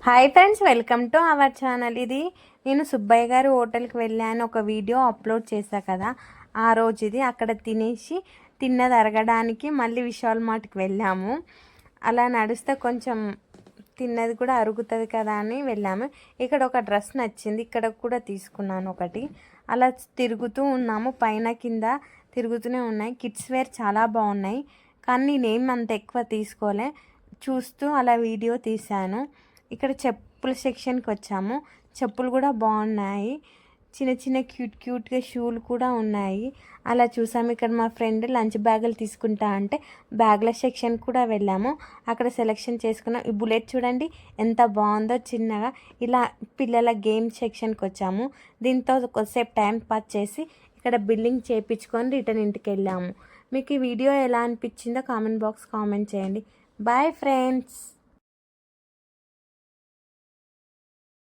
Hi friends, welcome to our channel. ఇది నేను సుబ్బయ్య గారి హోటల్కి వెళ్ళాను, ఒక వీడియో అప్లోడ్ చేశా కదా. ఆ రోజు ఇది అక్కడ తినేసి తిన్నది అరగడానికి మళ్ళీ విశాల్ మార్ట్కి వెళ్ళాము. అలా నడిస్తే కొంచెం తిన్నది కూడా అరుగుతుంది కదా అని వెళ్ళాము. ఇక్కడ ఒక డ్రెస్ నచ్చింది, ఇక్కడ కూడా తీసుకున్నాను ఒకటి. అలా తిరుగుతూ ఉన్నాము, పైన కింద తిరుగుతూనే ఉన్నాయి. కిడ్స్ వేర్ చాలా బాగున్నాయి, కానీ నేనేం అంత ఎక్కువ తీసుకోలే, చూస్తూ అలా వీడియో తీశాను. ఇక్కడ చెప్పుల సెక్షన్కి వచ్చాము, చెప్పులు కూడా బాగున్నాయి. చిన్న చిన్న క్యూట్గా షూలు కూడా ఉన్నాయి. అలా చూసాము. ఇక్కడ మా ఫ్రెండ్ లంచ్ బ్యాగులు తీసుకుంటా అంటే బ్యాగుల సెక్షన్ కూడా వెళ్ళాము, అక్కడ సెలెక్షన్ చేసుకున్నాం. ఈ బుల్లెట్ చూడండి ఎంత బాగుందో, చిన్నగా. ఇలా పిల్లల గేమ్ సెక్షన్కి వచ్చాము. దీంతో కొద్దిసేపు టైం పాస్ చేసి ఇక్కడ బిల్లింగ్ చేయించుకొని రిటర్న్ ఇంటికి వెళ్ళాము. మీకు ఈ వీడియో ఎలా అనిపించిందో కామెంట్ బాక్స్ కామెంట్ చేయండి. Bye friends.